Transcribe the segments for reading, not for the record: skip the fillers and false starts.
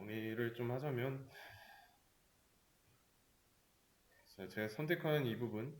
정리를 좀 하자면, 자, 제가 선택한 이 부분,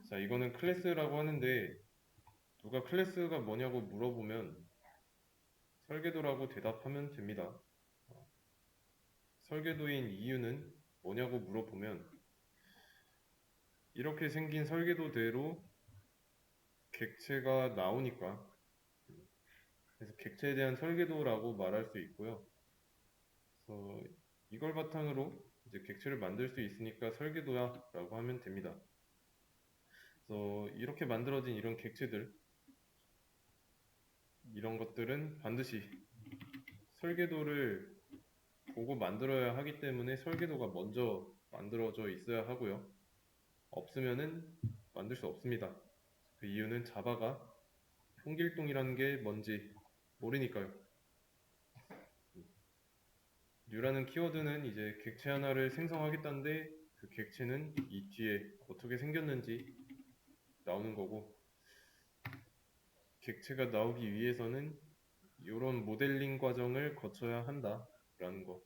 자, 이거는 클래스라고 하는데, 누가 클래스가 뭐냐고 물어보면 설계도라고 대답하면 됩니다. 설계도인 이유는 뭐냐고 물어보면 이렇게 생긴 설계도대로 객체가 나오니까, 그래서 객체에 대한 설계도라고 말할 수 있고요. 그래서 이걸 바탕으로 이제 객체를 만들 수 있으니까 설계도야 라고 하면 됩니다. 그래서 이렇게 만들어진 이런 객체들, 이런 것들은 반드시 설계도를 보고 만들어야 하기 때문에 설계도가 먼저 만들어져 있어야 하고요. 없으면은 만들 수 없습니다. 그 이유는 자바가 홍길동이라는 게 뭔지 모르니까요. 뉴라는 키워드는 이제 객체 하나를 생성하겠다는데 그 객체는 이 뒤에 어떻게 생겼는지 나오는 거고, 객체가 나오기 위해서는 이런 모델링 과정을 거쳐야 한다라는 거.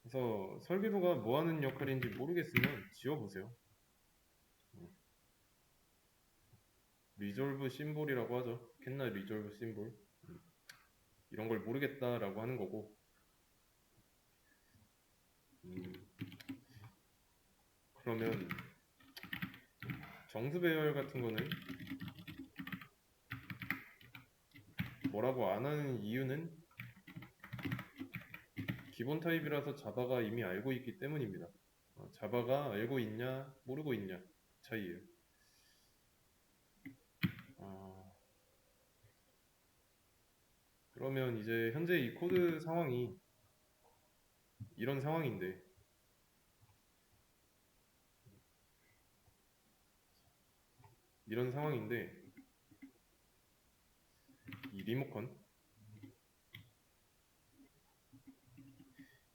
그래서 설계도가 뭐 하는 역할인지 모르겠으면 지워보세요. 리졸브 심볼이라고 하죠. 캔나 리졸브 심볼. 이런 걸 모르겠다라고 하는 거고. 그러면 정수 배열 같은 거는 뭐라고 안 하는 이유는 기본 타입이라서 자바가 이미 알고 있기 때문입니다. 자바가 알고 있냐 모르고 있냐 차이예요. 아, 그러면 이제 현재 이 코드 상황이 이런 상황인데, 이런 상황인데 이 리모컨,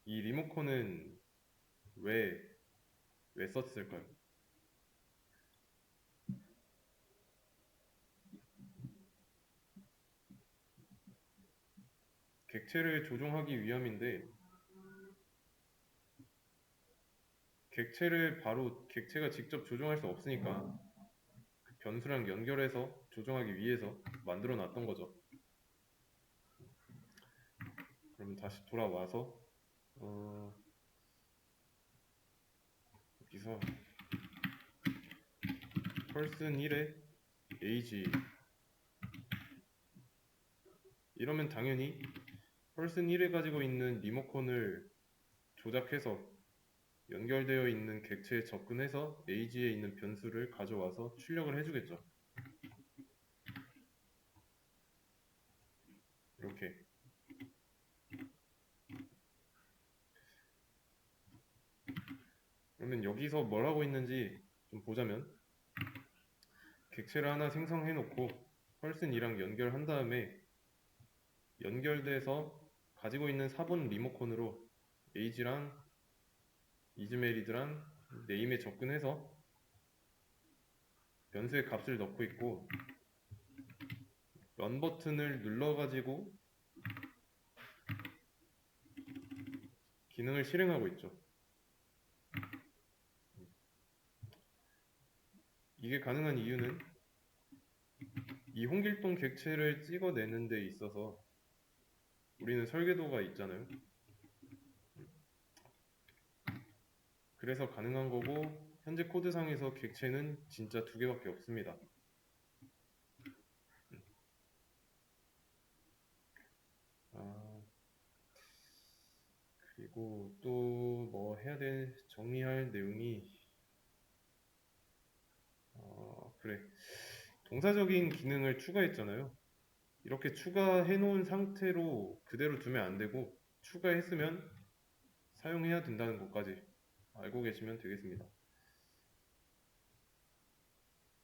이 리모컨은 왜, 왜 썼을까요? 객체를 조종하기 위함인데, 객체를 바로 객체가 직접 조종할 수 없으니까 그 변수랑 연결해서 조종하기 위해서 만들어 놨던 거죠. 그러면 다시 돌아와서 여기서 person 1에 age 이러면 당연히 person 1에 가지고 있는 리모컨을 조작해서 연결되어 있는 객체에 접근해서 age에 있는 변수를 가져와서 출력을 해주겠죠. 이렇게. 그러면 여기서 뭘 하고 있는지 좀 보자면, 객체를 하나 생성해 놓고 person이랑 연결한 다음에 연결돼서 가지고 있는 4번 리모컨으로 age랑 이즈메리드랑 네임에 접근해서 변수의 값을 넣고 있고, 런 버튼을 눌러가지고 기능을 실행하고 있죠. 이게 가능한 이유는 이 홍길동 객체를 찍어내는 데 있어서 우리는 설계도가 있잖아요. 그래서 가능한 거고, 현재 코드상에서 객체는 진짜 2개밖에 없습니다. 그리고 또 뭐 해야 될, 정리할 내용이, 그래. 동사적인 기능을 추가했잖아요. 이렇게 추가해 놓은 상태로 그대로 두면 안 되고, 추가했으면 사용해야 된다는 것까지 알고 계시면 되겠습니다.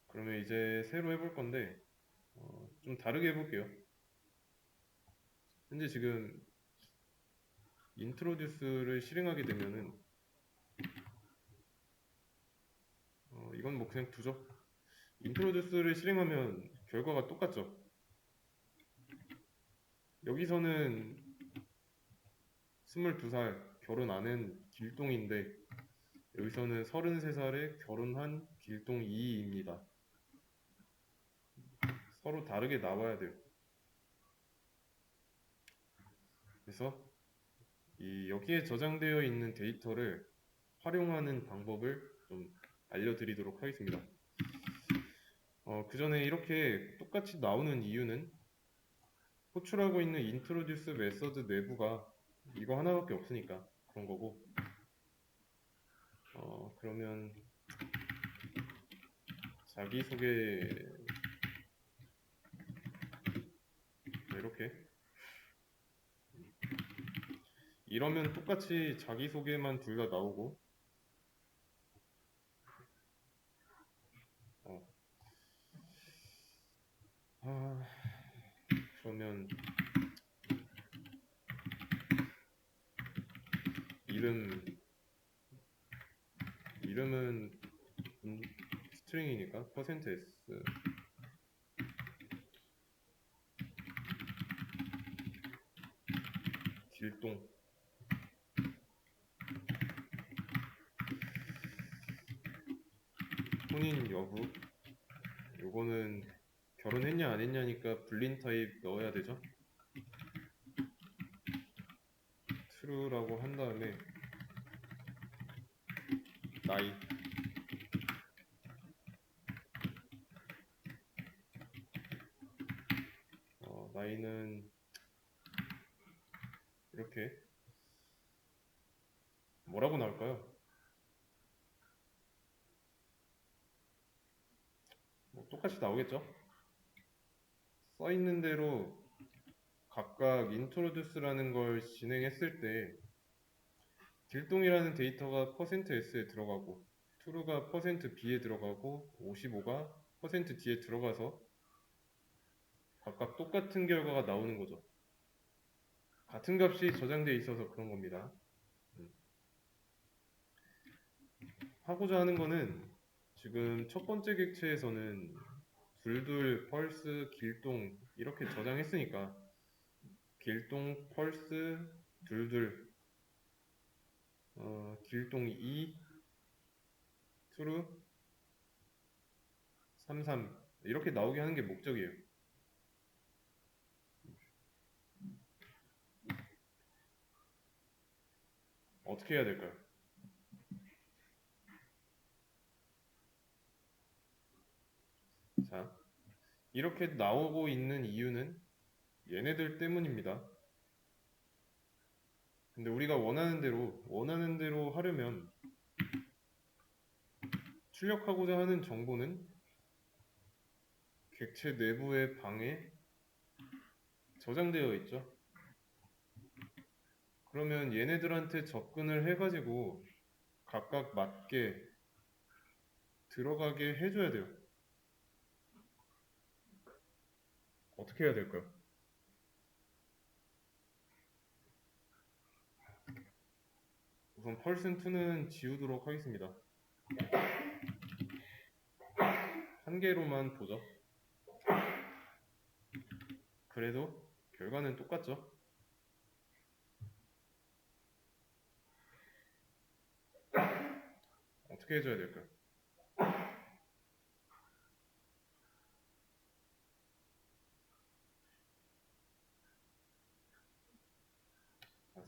그러면 이제 새로 해볼 건데, 좀 다르게 해볼게요. 현재 지금 인트로듀스를 실행하게 되면은, 이건 뭐 그냥 두죠. 인트로듀스를 실행하면 결과가 똑같죠. 여기서는 22살 결혼 안 한 길동인데 여기서는 33살에 결혼한 길동 2입니다. 서로 다르게 나와야 돼요. 그래서 여기에 저장되어 있는 데이터를 활용하는 방법을 좀 알려드리도록 하겠습니다. 그 전에 이렇게 똑같이 나오는 이유는 호출하고 있는 introduce 메서드 내부가 이거 하나밖에 없으니까 그런 거고, 그러면 자기소개 이렇게 이러면 똑같이 자기소개만 둘 다 나오고, 어, 아, 그러면 이름은 스트링이니까 %s 길동. 혼인 여부, 요거는 결혼했냐 안 했냐니까 불린 타입 넣어야 되죠. true라고 한 다음에 나이, 나이는 이렇게 뭐라고 나올까요? 뭐 똑같이 나오겠죠? 써 있는 대로 각각 introduce라는 걸 진행했을 때 길동이라는 데이터가 %s에 들어가고 true가 %b에 들어가고 55가 %d에 들어가서 각각 똑같은 결과가 나오는 거죠. 같은 값이 저장되어 있어서 그런 겁니다. 하고자 하는 거는 지금 첫 번째 객체에서는 둘둘, 펄스, 길동 이렇게 저장했으니까 길동, 펄스, 둘둘, 길동 2, 트루, 33 이렇게 나오게 하는 게 목적이에요. 어떻게 해야 될까요? 자, 이렇게 나오고 있는 이유는 얘네들 때문입니다. 근데 우리가 원하는 대로 하려면 출력하고자 하는 정보는 객체 내부의 방에 저장되어 있죠. 그러면 얘네들한테 접근을 해가지고 각각 맞게 들어가게 해줘야 돼요. 어떻게 해야 될까요? 우선 펄슨2는 지우도록 하겠습니다. 한 개로만 보죠. 그래도 결과는 똑같죠. 어떻게 해줘야 될까요?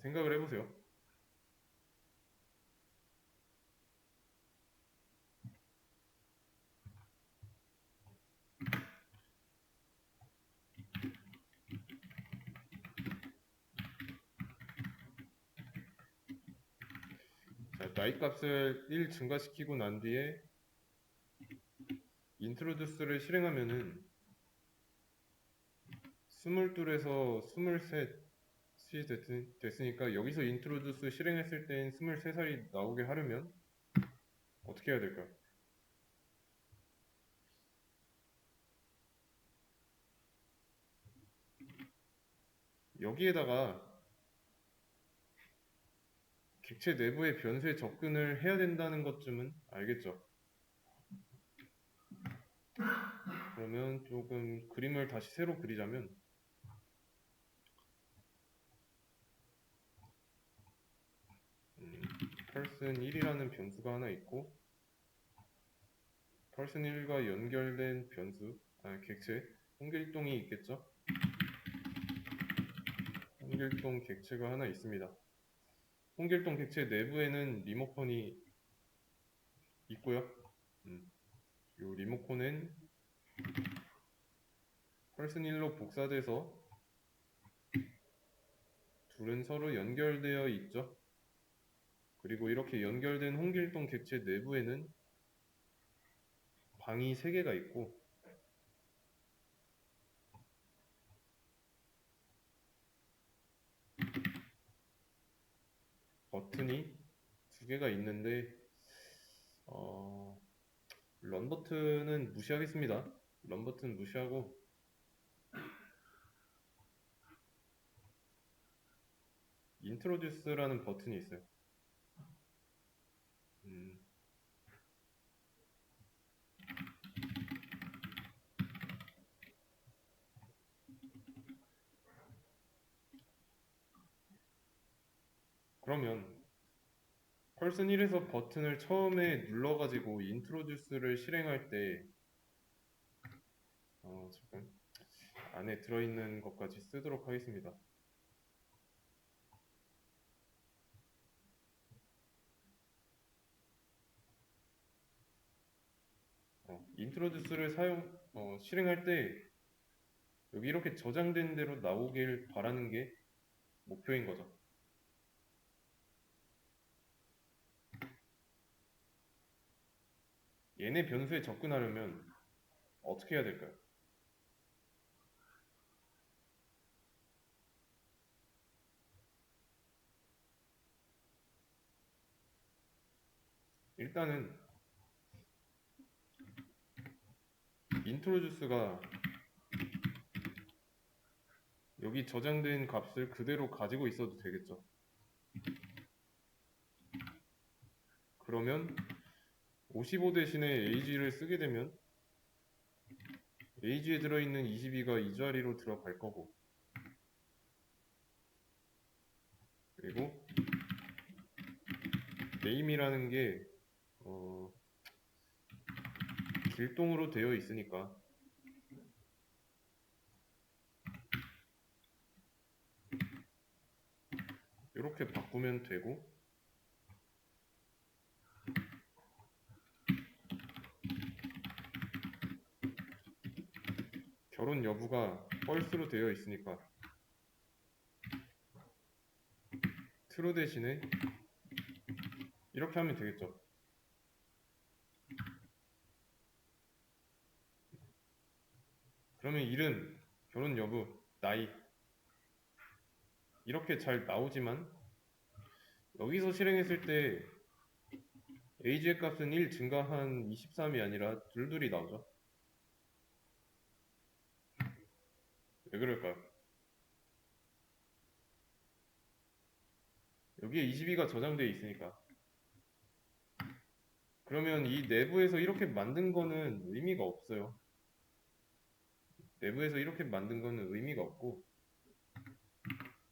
생각을 해보세요. 자, 나이 값을 1 증가시키고 난 뒤에 introduce를 실행하면은 22에서 23이 됐으니까 여기서 introduce 실행했을 땐 23살이 나오게 하려면 어떻게 해야 될까요? 여기에다가 객체 내부의 변수에 접근을 해야 된다는 것쯤은 알겠죠? 그러면 조금 그림을 다시 새로 그리자면 person 1이라는 변수가 하나 있고 person 1과 연결된 변수, 객체, 홍길동이 있겠죠? 홍길동 객체가 하나 있습니다. 홍길동 객체 내부에는 리모컨이 있고요. 이 리모컨은 person 1로 복사돼서 둘은 서로 연결되어 있죠. 그리고 이렇게 연결된 홍길동 객체 내부에는 방이 3개가 있고 버튼이 2개가 있는데 런 버튼은 무시하겠습니다. 런 버튼 무시하고 인트로듀스라는 버튼이 있어요. 그러면 person 1에서 버튼을 처음에 눌러가지고 인트로듀스를 실행할 때 잠깐 안에 들어있는 것까지 쓰도록 하겠습니다. 인트로듀스를 실행할 때 여기 이렇게 저장된 대로 나오길 바라는 게 목표인 거죠. 얘네 변수에 접근하려면 어떻게 해야 될까요? 일단은 인트로듀스가 여기 저장된 값을 그대로 가지고 있어도 되겠죠. 그러면 55 대신에 ag를 쓰게 되면 age에 들어있는 22가 이 자리로 들어갈 거고 그리고 name이라는 게 길동으로 되어 있으니까 이렇게 바꾸면 되고 결혼 여부가 false로 되어 있으니까 true 대신에 이렇게 하면 되겠죠. 그러면 이름, 결혼 여부, 나이 이렇게 잘 나오지만 여기서 실행했을 때 age의 값은 1 증가한 23이 아니라 둘둘이 나오죠. 왜 그럴까요? 여기에 22가 저장되어 있으니까. 그러면 이 내부에서 이렇게 만든 거는 의미가 없어요. 내부에서 이렇게 만든 거는 의미가 없고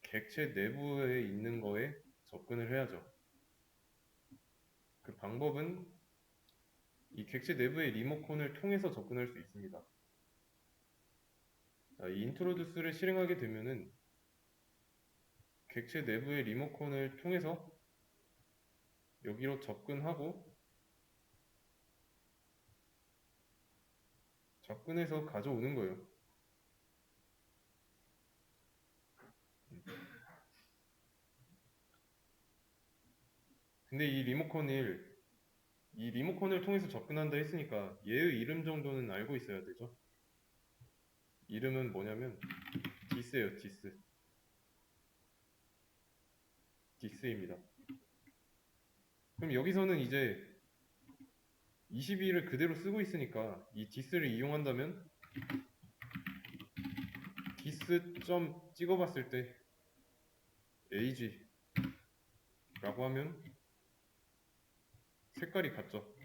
객체 내부에 있는 거에 접근을 해야죠. 그 방법은 이 객체 내부의 리모컨을 통해서 접근할 수 있습니다. 자, 이 인트로듀스를 실행하게 되면은 객체 내부의 리모컨을 통해서 여기로 접근하고 접근해서 가져오는 거예요. 근데 이 리모컨을 통해서 접근한다 했으니까 얘의 이름 정도는 알고 있어야 되죠. 이름은 뭐냐면 디스예요. 디스입니다. 그럼 여기서는 이제 22를 그대로 쓰고 있으니까 이 디스를 이용한다면 디스 점 찍어봤을 때 age라고 하면 색깔이 같죠.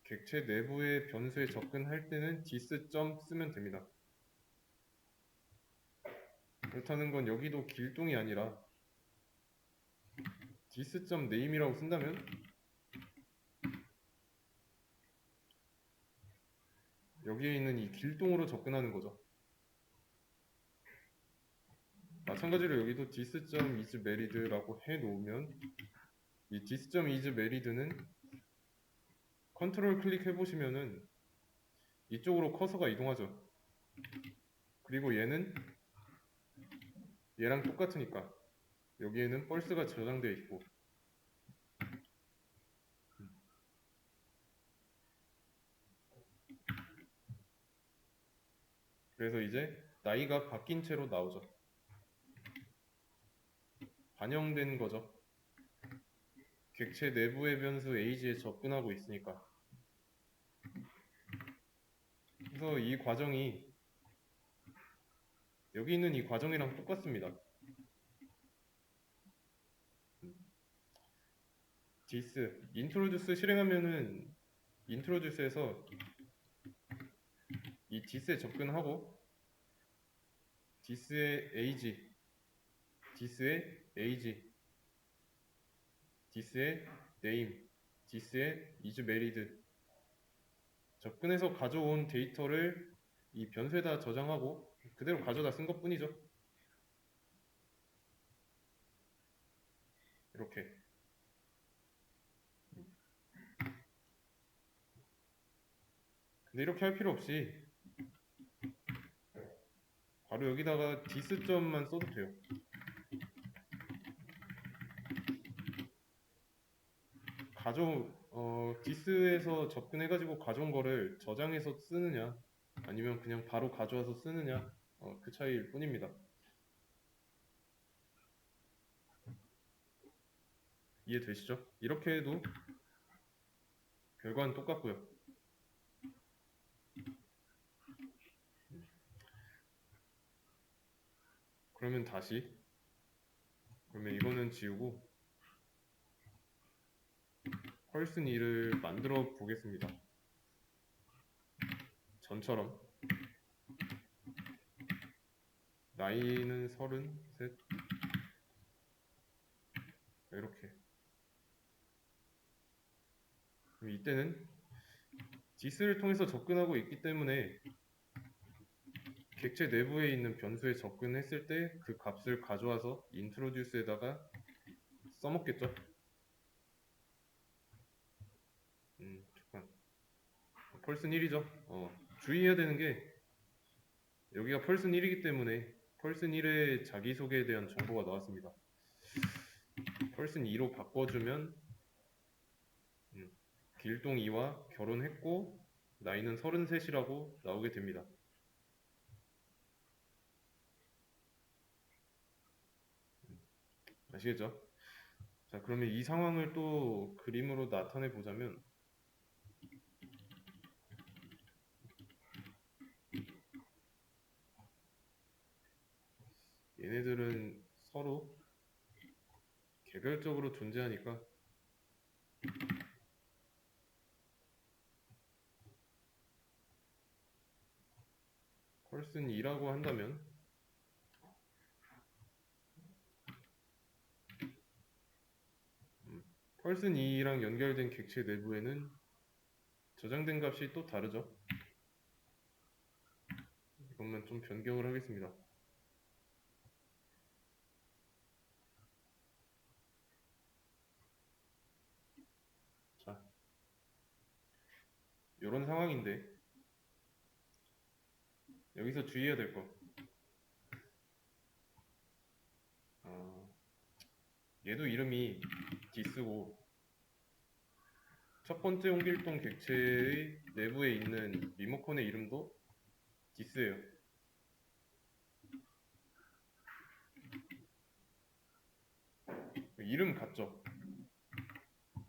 객체 내부의 변수에 접근할 때는 dis 점 쓰면 됩니다. 그렇다는 건 여기도 길동이 아니라 dis.name이라고 쓴다면 여기에 있는 이 길동으로 접근하는 거죠. 마찬가지로 여기도 dis.isValid라고 해놓으면 이 dis.isValid는 컨트롤 클릭해보시면은 이쪽으로 커서가 이동하죠. 그리고 얘는 얘랑 똑같으니까 여기에는 펄스가 저장되어 있고, 그래서 이제 나이가 바뀐 채로 나오죠. 반영된 거죠. 객체 내부의 변수 age에 접근하고 있으니까. 그래서 이 과정이 여기 있는 이 과정이랑 똑같습니다. dis, introduce 실행하면은 introduce에서 이 dis에 접근하고 dis의 age, dis의 age, dis의 name, dis의 isValid 접근해서 가져온 데이터를 이 변수에다 저장하고 그대로 가져다 쓴 것 뿐이죠. 이렇게. 근데 이렇게 할 필요 없이 바로 여기다가 dis.만 써도 돼요. dis에서 접근해가지고 가져온 거를 저장해서 쓰느냐 아니면 그냥 바로 가져와서 쓰느냐 그 차이일 뿐입니다. 이해되시죠? 이렇게 해도 결과는 똑같고요. 그러면 이거는 지우고 펄슨 2를 만들어 보겠습니다. 전처럼 나이는 33 이렇게. 그럼 이때는 dis를 통해서 접근하고 있기 때문에 객체 내부에 있는 변수에 접근했을 때 그 값을 가져와서 introduce에다가 써먹겠죠. 잠깐. 펄슨 1이죠. 주의해야 되는 게 여기가 펄슨 1이기 때문에 펄슨 1의 자기소개에 대한 정보가 나왔습니다. 펄슨 2로 바꿔주면 길동 2와 결혼했고 나이는 33이라고 나오게 됩니다. 아시겠죠? 자, 그러면 이 상황을 또 그림으로 나타내 보자면 얘네들은 서로 개별적으로 존재하니까 펄슨 2라고 한다면 펄슨 2랑 연결된 객체 내부에는 저장된 값이 또 다르죠. 이것만 좀 변경을 하겠습니다. 자, 이런 상황인데 여기서 주의해야 될 거. 얘도 이름이 디스고 첫 번째 홍길동 객체의 내부에 있는 리모컨의 이름도 디스예요. 이름 같죠?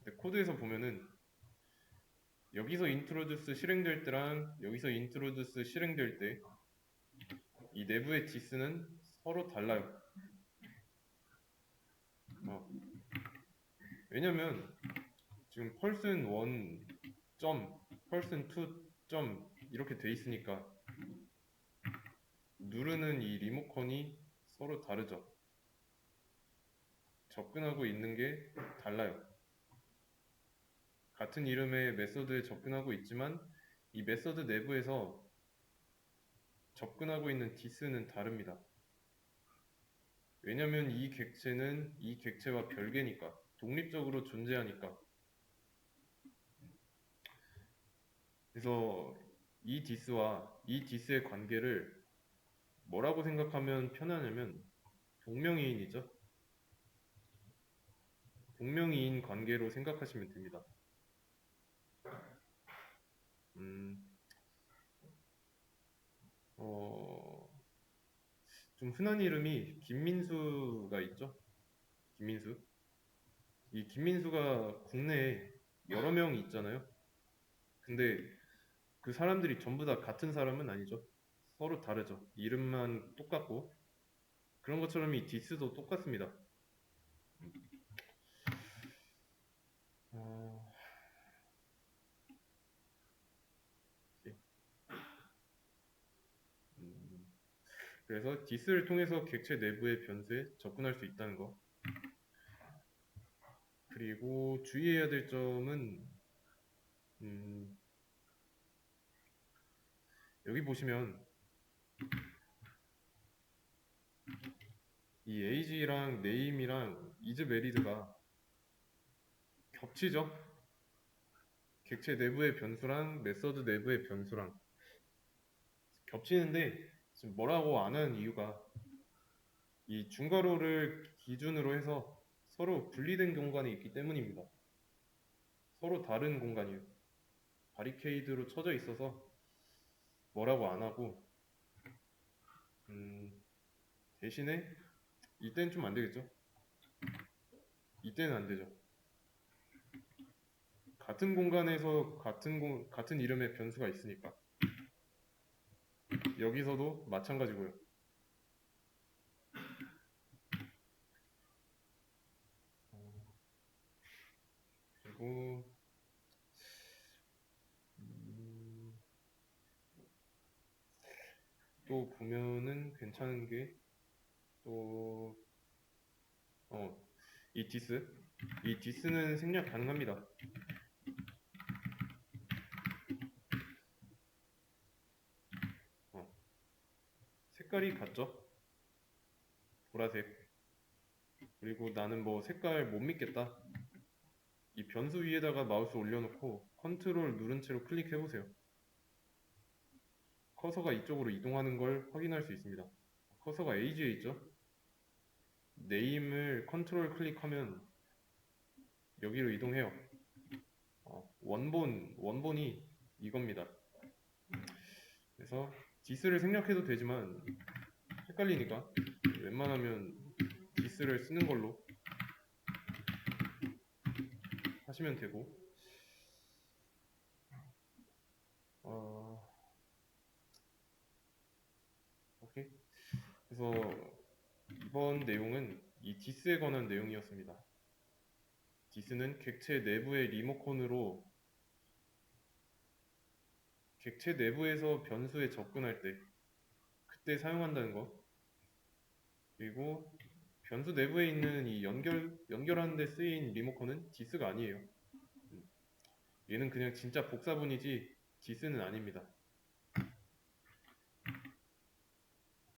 근데 코드에서 보면은 여기서 introduce 실행될 때랑 여기서 introduce 실행될 때 이 내부의 dis는 서로 달라요. 왜냐면 지금 person 1 점, person 2 점 이렇게 돼 있으니까 누르는 이 리모컨이 서로 다르죠. 접근하고 있는 게 달라요. 같은 이름의 메서드에 접근하고 있지만 이 메서드 내부에서 접근하고 있는 디스는 다릅니다. 왜냐면 이 객체는 이 객체와 별개니까, 독립적으로 존재하니까. 그래서 이 디스와 이 디스의 관계를 뭐라고 생각하면 편하냐면 동명이인이죠. 동명이인 관계로 생각하시면 됩니다. 음, 어, 좀 흔한 이름이 김민수가 있죠. 김민수. 이 김민수가 국내에 여러 명이 있잖아요. 근데 그 사람들이 전부 다 같은 사람은 아니죠. 서로 다르죠. 이름만 똑같고 그런 것처럼 이 디스도 똑같습니다. 어, 예. 음, 그래서 디스를 통해서 객체 내부의 변수에 접근할 수 있다는 거. 그리고 주의해야 될 점은 음, 여기 보시면 이 에이지랑 네임이랑 이즈메리드가 겹치죠. 객체 내부의 변수랑 메서드 내부의 변수랑 겹치는데 지금 뭐라고 안 하는 이유가 이 중괄호를 기준으로 해서 서로 분리된 공간이 있기 때문입니다. 서로 다른 공간이에요. 바리케이드로 쳐져 있어서 뭐라고 안 하고 대신에 이때는 좀 안 되겠죠? 이때는 안 되죠. 같은 공간에서 같은 이름의 변수가 있으니까 여기서도 마찬가지고요. 그리고 음, 또 보면은 괜찮은 게 또 이 디스는 생략 가능합니다. 어, 색깔이 같죠? 보라색. 그리고 나는 뭐 색깔 못 믿겠다. 이 변수 위에다가 마우스 올려놓고 컨트롤 누른 채로 클릭해보세요. 커서가 이쪽으로 이동하는 걸 확인할 수 있습니다. 커서가 에이지에 있죠? 네임을 컨트롤 클릭하면 여기로 이동해요. 원본이 이겁니다. 그래서 디스를 생략해도 되지만 헷갈리니까 웬만하면 디스를 쓰는 걸로 하시면 되고 어, 오케이. 그래서 이번 내용은 이 디스에 관한 내용이었습니다. 디스는 객체 내부의 리모컨으로 객체 내부에서 변수에 접근할 때 그때 사용한다는 거. 그리고 변수 내부에 있는 이 연결하는 데 쓰인 리모컨은 디스가 아니에요. 얘는 그냥 진짜 복사본이지 디스는 아닙니다.